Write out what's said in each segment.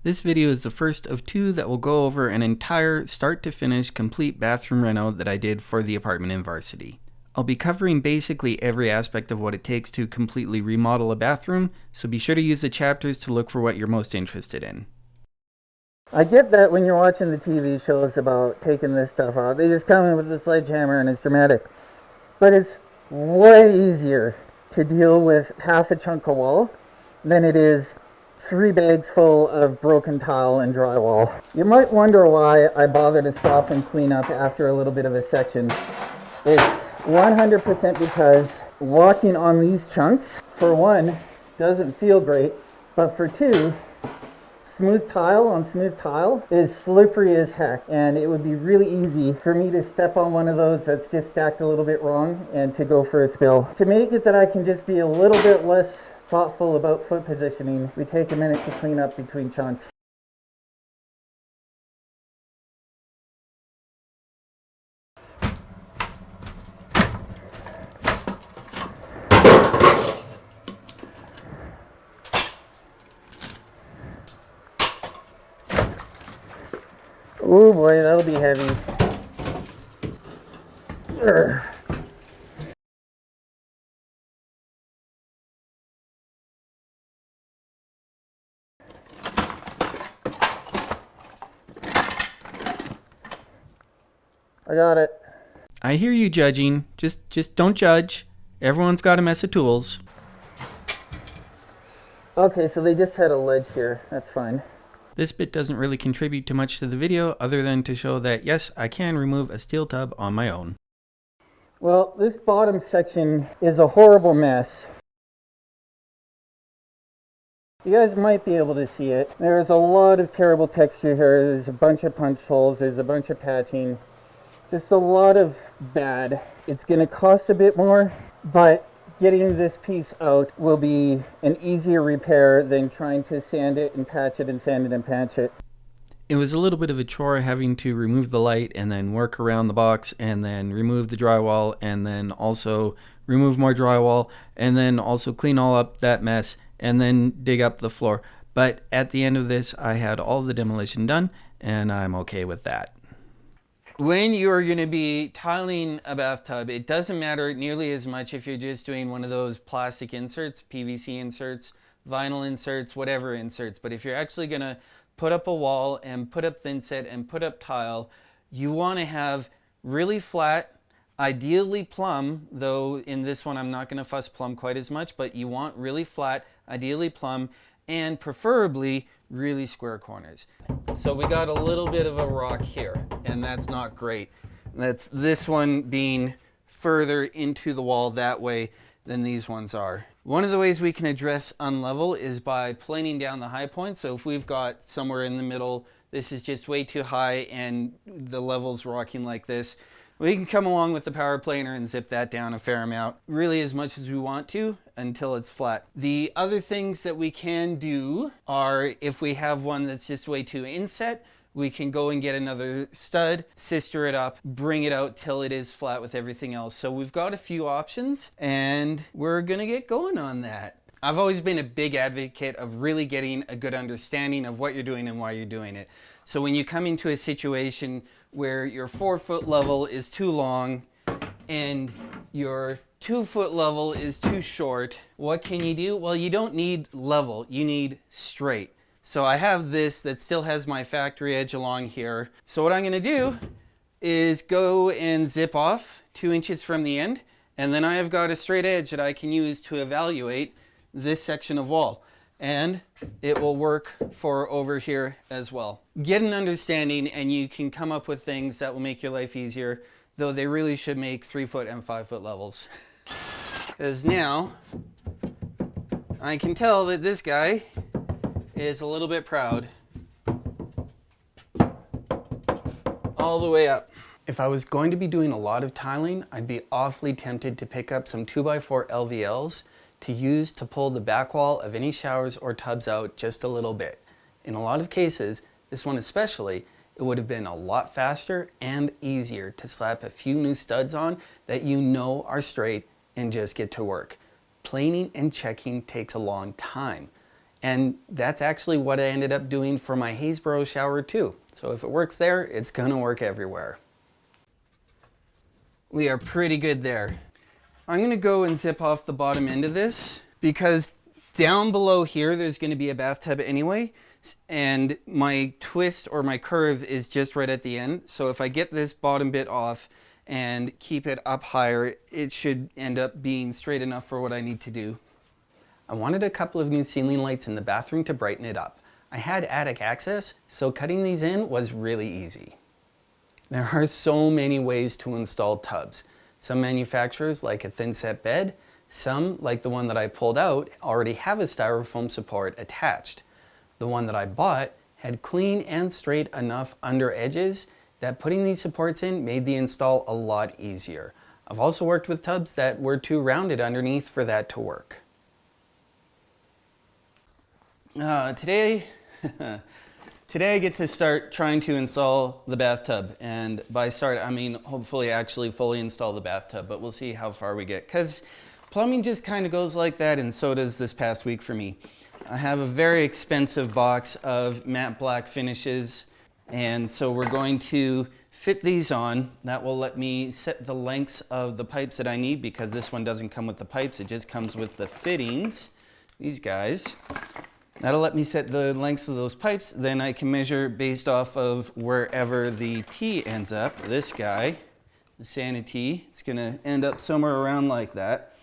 This video is the first of two that will go over an entire start to finish complete bathroom reno that I did for the apartment in Varsity. I'll be covering basically every aspect of what it takes to completely remodel a bathroom, so be sure to use the chapters to look for what you're most interested in. I get that when you're watching the TV shows about taking this stuff off, they just come in with a sledgehammer and it's dramatic. But it's way easier to deal with half a chunk of wall than it is 3 bags full of broken tile and drywall. You might wonder why I bother to stop and clean up after a little bit of a section. It's 100% because walking on these chunks, for one, doesn't feel great, but for two, smooth tile on smooth tile is slippery as heck, and it would be really easy for me to step on one of those that's just stacked a little bit wrong and to go for a spill. To make it that I can just be a little bit less thoughtful about foot positioning, we take a minute to clean up between chunks. Oh boy, that'll be heavy. Urgh. I got it. I hear you judging. Just don't judge. Everyone's got a mess of tools. Okay, so they just had a ledge here. That's fine. This bit doesn't really contribute too much to the video other than to show that yes, I can remove a steel tub on my own. Well, this bottom section is a horrible mess. You guys might be able to see it. There's a lot of terrible texture here. There's a bunch of punch holes. There's a bunch of patching. Just a lot of bad. It's going to cost a bit more, but getting this piece out will be an easier repair than trying to sand it and patch it and sand it and patch it. It was a little bit of a chore having to remove the light and then work around the box and then remove the drywall and then also remove more drywall and then also clean all up that mess and then dig up the floor. But at the end of this, I had all the demolition done and I'm okay with that. When you're going to be tiling a bathtub, it doesn't matter nearly as much if you're just doing one of those plastic inserts, PVC inserts, vinyl inserts, whatever inserts. But if you're actually going to put up a wall and put up thinset and put up tile, you want to have really flat, ideally plumb, though in this one I'm not going to fuss plumb quite as much, but you want really flat, ideally plumb, and preferably really square corners. So we got a little bit of a rock here, and that's not great. That's this one being further into the wall that way than these ones are. One of the ways we can address unlevel is by planing down the high points. So if we've got somewhere in the middle, this is just way too high and the level's rocking like this, we can come along with the power planer and zip that down a fair amount, really as much as we want to until it's flat. The other things that we can do are, if we have one that's just way too inset, we can go and get another stud, sister it up, bring it out till it is flat with everything else. So we've got a few options and we're gonna get going on that. I've always been a big advocate of really getting a good understanding of what you're doing and why you're doing it. So when you come into a situation where your 4-foot level is too long and your 2-foot level is too short, what can you do? Well, you don't need level, you need straight. So I have this that still has my factory edge along here. So what I'm going to do is go and zip off 2 inches from the end, and then I have got a straight edge that I can use to evaluate this section of wall. And it will work for over here as well. Get an understanding and you can come up with things that will make your life easier, though they really should make 3-foot and 5-foot levels. Because now I can tell that this guy is a little bit proud. All the way up. If I was going to be doing a lot of tiling, I'd be awfully tempted to pick up some 2x4 LVLs to use to pull the back wall of any showers or tubs out just a little bit. In a lot of cases, this one especially, it would have been a lot faster and easier to slap a few new studs on that you know are straight and just get to work. Planing and checking takes a long time. And that's actually what I ended up doing for my Haysboro shower too. So if it works there, it's gonna work everywhere. We are pretty good there. I'm gonna go and zip off the bottom end of this because down below here, there's gonna be a bathtub anyway. And my twist or my curve is just right at the end. So if I get this bottom bit off and keep it up higher, it should end up being straight enough for what I need to do. I wanted a couple of new ceiling lights in the bathroom to brighten it up. I had attic access, so cutting these in was really easy. There are so many ways to install tubs. Some manufacturers, like a thin-set bed, some, like the one that I pulled out, already have a styrofoam support attached. The one that I bought had clean and straight enough under edges that putting these supports in made the install a lot easier. I've also worked with tubs that were too rounded underneath for that to work. Today I get to start trying to install the bathtub, and by start I mean hopefully actually fully install the bathtub, but we'll see how far we get, because plumbing just kind of goes like that, and so does this past week for me. I have a very expensive box of matte black finishes, and so we're going to fit these on. That will let me set the lengths of the pipes that I need, because this one doesn't come with the pipes, it just comes with the fittings, these guys. That'll let me set the lengths of those pipes. Then I can measure based off of wherever the T ends up. This guy, the Sanity, it's gonna end up somewhere around like that.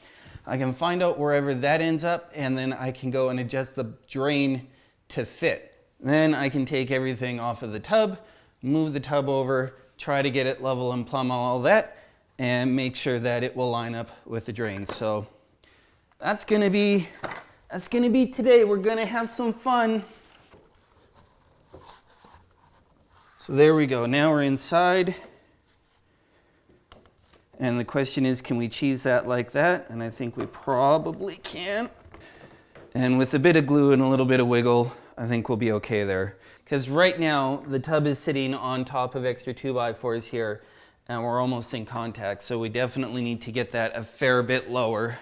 I can find out wherever that ends up, and then I can go and adjust the drain to fit. Then I can take everything off of the tub, move the tub over, try to get it level and plumb all that, and make sure that it will line up with the drain. So that's gonna be today. We're gonna have some fun. So there we go. Now we're inside. And the question is, can we cheese that like that? And I think we probably can. And with a bit of glue and a little bit of wiggle, I think we'll be okay there. Because right now, the tub is sitting on top of extra 2x4s here, and we're almost in contact. So we definitely need to get that a fair bit lower.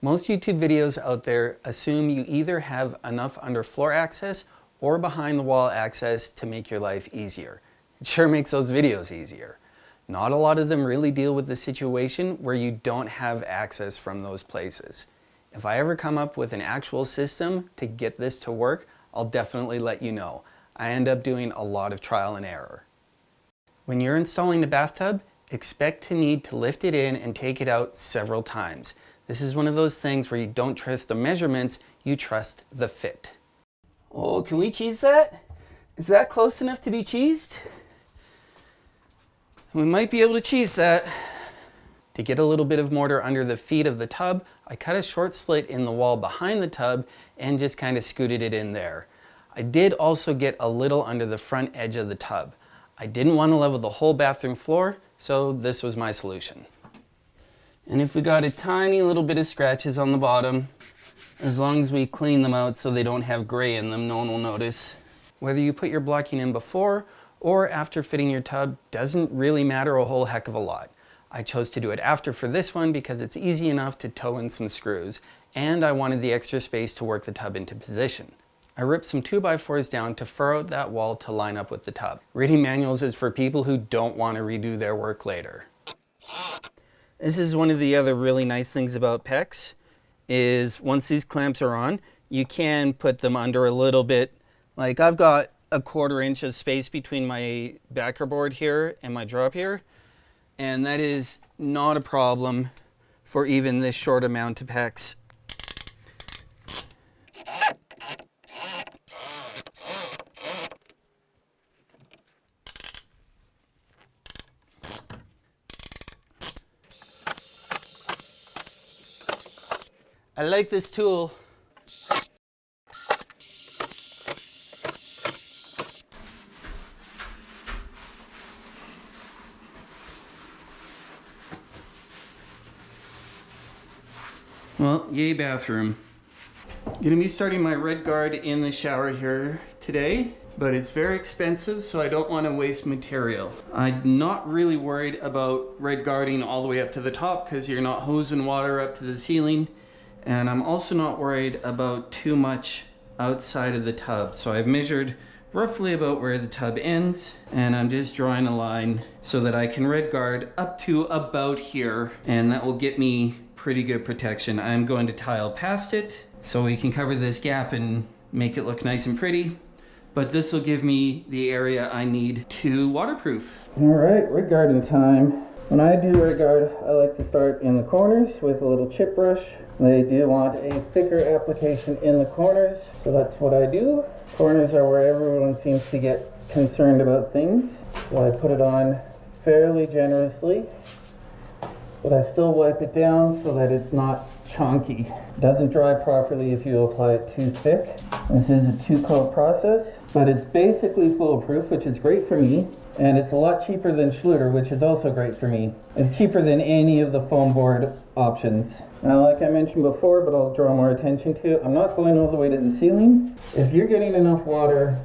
Most YouTube videos out there assume you either have enough underfloor access or behind the wall access to make your life easier. It sure makes those videos easier. Not a lot of them really deal with the situation where you don't have access from those places. If I ever come up with an actual system to get this to work, I'll definitely let you know. I end up doing a lot of trial and error. When you're installing the bathtub, expect to need to lift it in and take it out several times. This is one of those things where you don't trust the measurements, you trust the fit. Oh, can we cheese that? Is that close enough to be cheesed? We might be able to cheese that. To get a little bit of mortar under the feet of the tub, I cut a short slit in the wall behind the tub and just kind of scooted it in there. I did also get a little under the front edge of the tub. I didn't want to level the whole bathroom floor, so this was my solution. And if we got a tiny little bit of scratches on the bottom, as long as we clean them out so they don't have gray in them, no one will notice. Whether you put your blocking in before or after fitting your tub doesn't really matter a whole heck of a lot. I chose to do it after for this one because it's easy enough to tow in some screws, and I wanted the extra space to work the tub into position. I ripped some 2x4s down to furrow out that wall to line up with the tub. Reading manuals is for people who don't want to redo their work later. This is one of the other really nice things about PEX, is once these clamps are on, you can put them under a little bit. Like I've got a 1/4 inch of space between my backer board here and my drop here, and that is not a problem for even this short amount of PEX. I like this tool. Well, yay bathroom. Gonna be starting my Redgard in the shower here today, but it's very expensive, so I don't want to waste material. I'm not really worried about Redgarding all the way up to the top because you're not hosing water up to the ceiling. And I'm also not worried about too much outside of the tub. So I've measured roughly about where the tub ends, and I'm just drawing a line so that I can Redgard up to about here, and that will get me pretty good protection. I'm going to tile past it so we can cover this gap and make it look nice and pretty, but this will give me the area I need to waterproof. All right, Redgarding time. When I do Redgard, I like to start in the corners with a little chip brush. They do want a thicker application in the corners, so that's what I do. Corners are where everyone seems to get concerned about things. So I put it on fairly generously, but I still wipe it down so that it's not chunky. It doesn't dry properly if you apply it too thick. This is a 2-coat process, but it's basically foolproof, which is great for me. And it's a lot cheaper than Schluter, which is also great for me. It's cheaper than any of the foam board options. Now, like I mentioned before, but I'll draw more attention to, I'm not going all the way to the ceiling. If you're getting enough water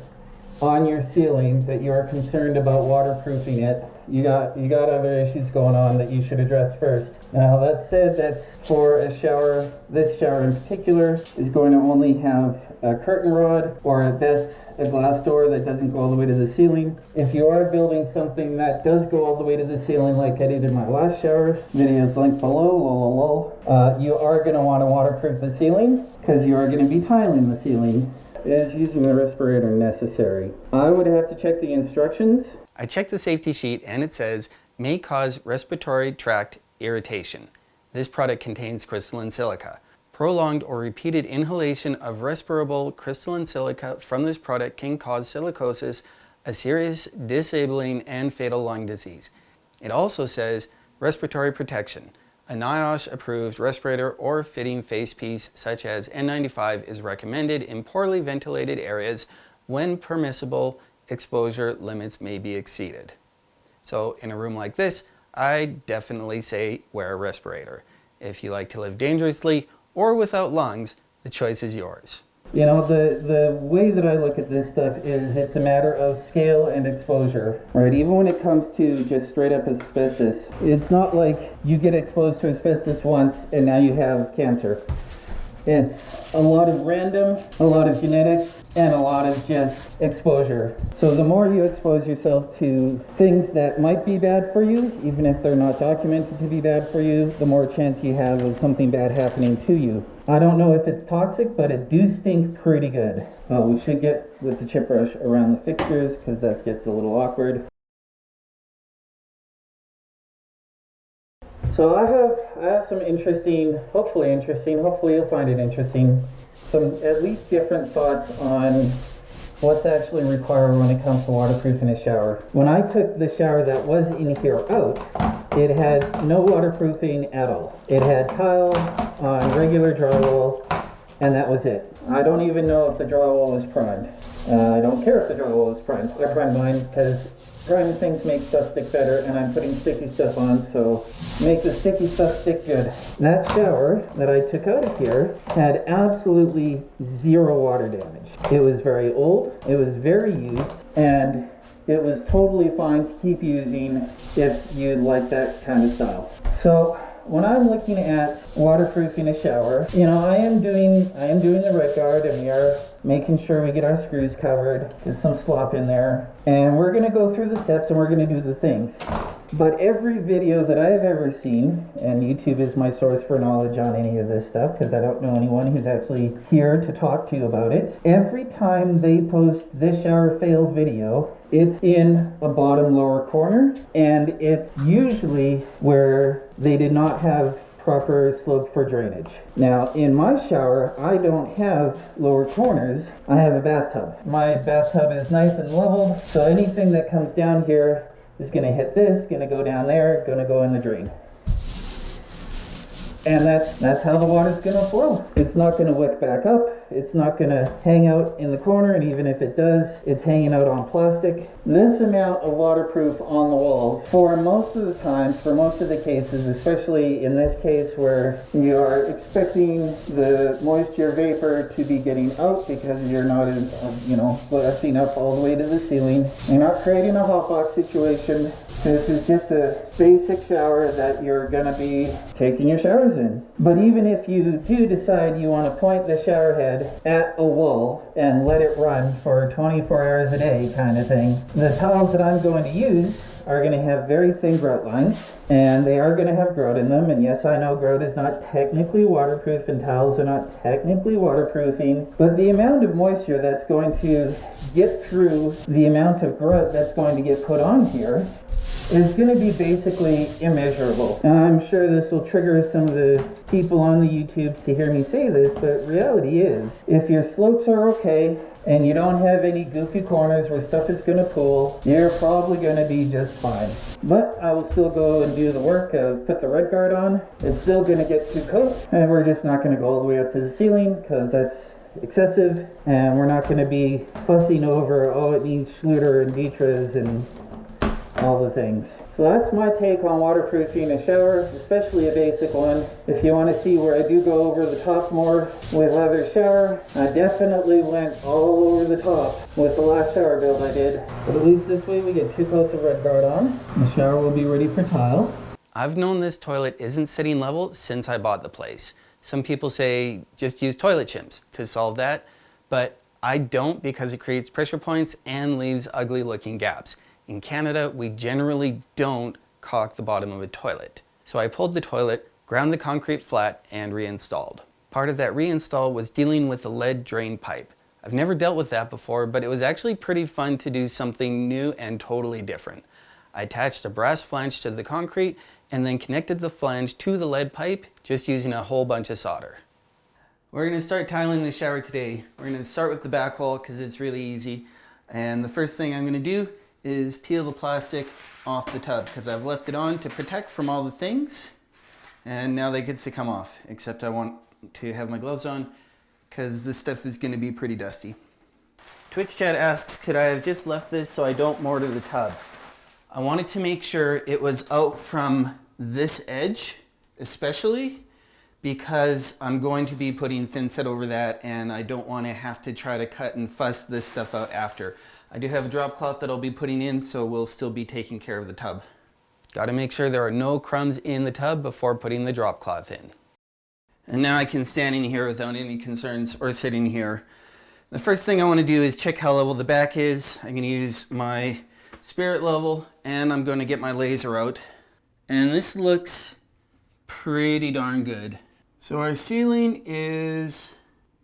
on your ceiling that you are concerned about waterproofing it, you got other issues going on that you should address first. Now, that said, that's for a shower. This shower in particular is going to only have a curtain rod, or at best a glass door that doesn't go all the way to the ceiling. If you are building something that does go all the way to the ceiling, like I did in my last shower, videos linked below, you are going to want to waterproof the ceiling, because you are going to be tiling the ceiling. Is using the respirator necessary? I would have to check the instructions. I checked the safety sheet and it says, may cause respiratory tract irritation. This product contains crystalline silica. Prolonged or repeated inhalation of respirable crystalline silica from this product can cause silicosis, a serious, disabling, and fatal lung disease. It also says respiratory protection. A NIOSH-approved respirator or fitting face piece such as N95 is recommended in poorly ventilated areas when permissible exposure limits may be exceeded. So in a room like this, I definitely say wear a respirator. If you like to live dangerously or without lungs, the choice is yours. You know, the way that I look at this stuff is it's a matter of scale and exposure, right? Even when it comes to just straight up asbestos, it's not like you get exposed to asbestos once and now you have cancer. It's a lot of random, a lot of genetics, and a lot of just exposure. So the more you expose yourself to things that might be bad for you, even if they're not documented to be bad for you, the more chance you have of something bad happening to you. I don't know if it's toxic, but it do stink pretty good. We should get with the chip brush around the fixtures because that's just a little awkward. So I have some hopefully you'll find it interesting, some at least different thoughts on what's actually required when it comes to waterproofing a shower. When I took the shower that was in here out, it had no waterproofing at all. It had tile on regular drywall, and that was it. I don't even know if the drywall was primed. I don't care if the drywall was primed. I primed mine because priming things makes stuff stick better, and I'm putting sticky stuff on, so make the sticky stuff stick good. That shower that I took out of here had absolutely zero water damage. It was very old, it was very used, and it was totally fine to keep using if you like that kind of style. So when I'm looking at waterproofing a shower, you know, I am doing the Redgard, and we are making sure we get our screws covered. There's some slop in there, and we're going to go through the steps and we're going to do the things. But every video that I've ever seen, and YouTube is my source for knowledge on any of this stuff because I don't know anyone who's actually here to talk to you about it, every time they post this shower failed video, it's in a bottom lower corner, and it's usually where they did not have proper slope for drainage. Now, in my shower, I don't have lower corners. I have a bathtub. My bathtub is nice and leveled, so anything that comes down here is going to hit this, going to go down there, going to go in the drain. And that's how the water's going to flow. It's not going to wick back up. It's not going to hang out in the corner, and even if it does, it's hanging out on plastic. This amount of waterproof on the walls, for most of the times, for most of the cases, especially in this case where you are expecting the moisture vapor to be getting out because you're not, blasting up all the way to the ceiling. You're not creating a hot box situation. This is just a basic shower that you're going to be taking your showers in. But even if you do decide you want to point the shower head at a wall and let it run for 24 hours a day kind of thing, the towels that I'm going to use are going to have very thin grout lines, and they are going to have grout in them. And yes, I know grout is not technically waterproof and towels are not technically waterproofing, but the amount of moisture that's going to get through the amount of grout that's going to get put on here is going to be basically immeasurable. Now, I'm sure this will trigger some of the people on the YouTube to hear me say this, but reality is, if your slopes are okay and you don't have any goofy corners where stuff is going to pool, you're probably going to be just fine. But I will still go and do the work of put the Redgard on. It's still going to get 2 coats, and we're just not going to go all the way up to the ceiling because that's excessive, and we're not going to be fussing over, oh, it needs Schluter and Vitras and all the things. So that's my take on waterproofing a shower, especially a basic one. If you want to see where I do go over the top more with leather shower, I definitely went all over the top with the last shower build I did. But at least this way we get 2 coats of Redgard on. The shower will be ready for tile. I've known this toilet isn't sitting level since I bought the place. Some people say just use toilet chimps to solve that, but I don't, because it creates pressure points and leaves ugly looking gaps. In Canada, we generally don't caulk the bottom of a toilet. So I pulled the toilet, ground the concrete flat, and reinstalled. Part of that reinstall was dealing with the lead drain pipe. I've never dealt with that before, but it was actually pretty fun to do something new and totally different. I attached a brass flange to the concrete and then connected the flange to the lead pipe just using a whole bunch of solder. We're going to start tiling the shower today. We're going to start with the back wall because it's really easy. And the first thing I'm going to do is peel the plastic off the tub because I've left it on to protect from all the things, and now that gets to come off, except I want to have my gloves on because this stuff is going to be pretty dusty. Twitch chat asks, could I have just left this so I don't mortar the tub? I wanted to make sure it was out from this edge, especially because I'm going to be putting thinset over that, and I don't want to have to try to cut and fuss this stuff out after. I do have a drop cloth that I'll be putting in, so we'll still be taking care of the tub. Got to make sure there are no crumbs in the tub before putting the drop cloth in. And now I can stand in here without any concerns, or sitting here. The first thing I want to do is check how level the back is. I'm going to use my spirit level, and I'm going to get my laser out. And this looks pretty darn good. So our ceiling is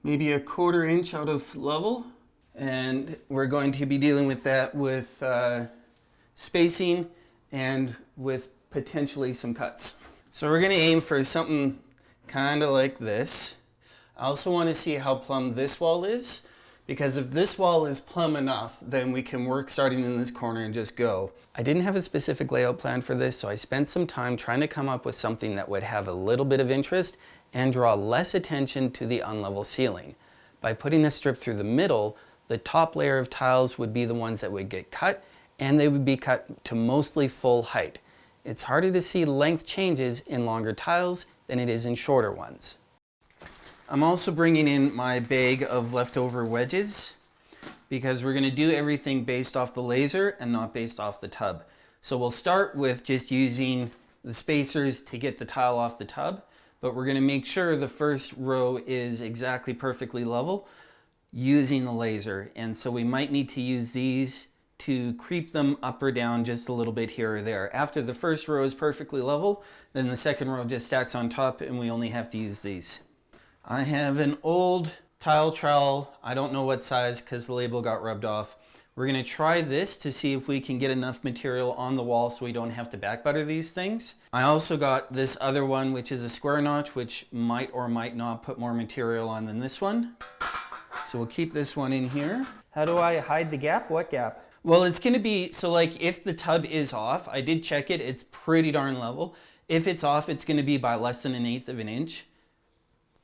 maybe a 1/4 inch out of level. And we're going to be dealing with that with spacing and with potentially some cuts. So we're going to aim for something kind of like this. I also want to see how plumb this wall is, because if this wall is plumb enough, then we can work starting in this corner and just go. I didn't have a specific layout plan for this, so I spent some time trying to come up with something that would have a little bit of interest and draw less attention to the unlevel ceiling. By putting a strip through the middle, the top layer of tiles would be the ones that would get cut, and they would be cut to mostly full height. It's harder to see length changes in longer tiles than it is in shorter ones. I'm also bringing in my bag of leftover wedges because we're going to do everything based off the laser and not based off the tub. So we'll start with just using the spacers to get the tile off the tub, but we're going to make sure the first row is exactly perfectly level using the laser. And so we might need to use these to creep them up or down just a little bit here or there. After the first row is perfectly level, then the second row just stacks on top and we only have to use these. I have an old tile trowel. I don't know what size because the label got rubbed off. We're going to try this to see if we can get enough material on the wall so we don't have to back butter these things. I also got this other one, which is a square notch, which might or might not put more material on than this one. So we'll keep this one in here. How do I hide the gap? What gap? Well, it's going to be, so like if the tub is off, I did check it, it's pretty darn level. If it's off, it's going to be by less than 1/8 of an inch.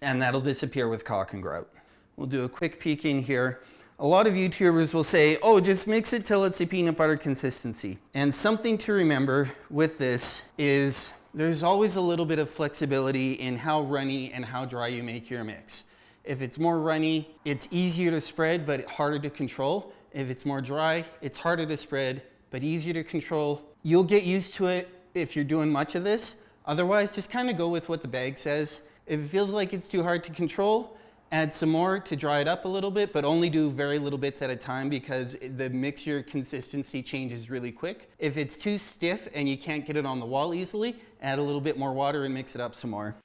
And that'll disappear with caulk and grout. We'll do a quick peek in here. A lot of YouTubers will say, oh, just mix it till it's a peanut butter consistency. And something to remember with this is there's always a little bit of flexibility in how runny and how dry you make your mix. If it's more runny, it's easier to spread, but harder to control. If it's more dry, it's harder to spread, but easier to control. You'll get used to it if you're doing much of this. Otherwise, just kind of go with what the bag says. If it feels like it's too hard to control, add some more to dry it up a little bit, but only do very little bits at a time because the mixture consistency changes really quick. If it's too stiff and you can't get it on the wall easily, add a little bit more water and mix it up some more.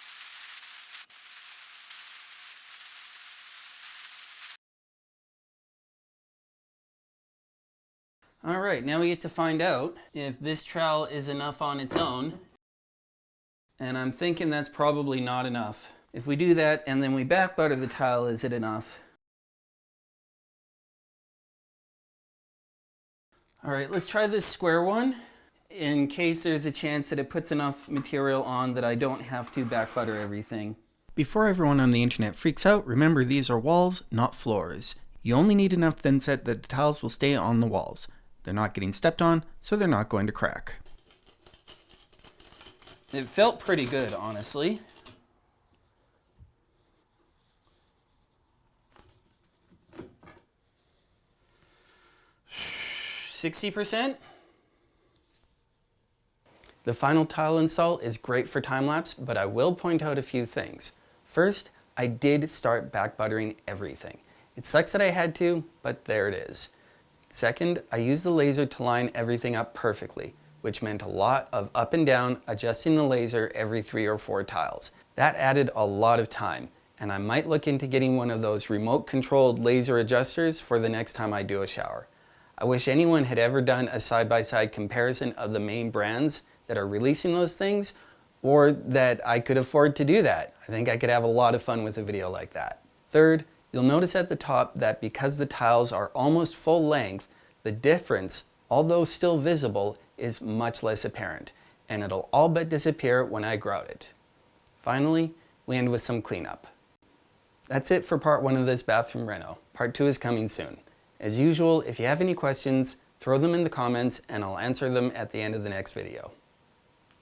All right, now we get to find out if this trowel is enough on its own. And I'm thinking that's probably not enough. If we do that and then we back butter the tile, is it enough? All right, let's try this square one in case there's a chance that it puts enough material on that I don't have to back butter everything. Before everyone on the internet freaks out, remember these are walls, not floors. You only need enough thinset that the tiles will stay on the walls. They're not getting stepped on, so they're not going to crack. It felt pretty good, honestly. %60? The final tile install is great for time-lapse, but I will point out a few things. First, I did start back buttering everything. It sucks that I had to, but there it is. Second, I used the laser to line everything up perfectly, which meant a lot of up and down adjusting the laser every 3 or 4 tiles. That added a lot of time, and I might look into getting one of those remote controlled laser adjusters for the next time I do a shower. I wish anyone had ever done a side-by-side comparison of the main brands that are releasing those things, or that I could afford to do that. I think I could have a lot of fun with a video like that. Third, you'll notice at the top that because the tiles are almost full length, the difference, although still visible, is much less apparent, and it'll all but disappear when I grout it. Finally, we end with some cleanup. That's it for part 1 of this bathroom reno. Part 2 is coming soon. As usual, if you have any questions, throw them in the comments and I'll answer them at the end of the next video.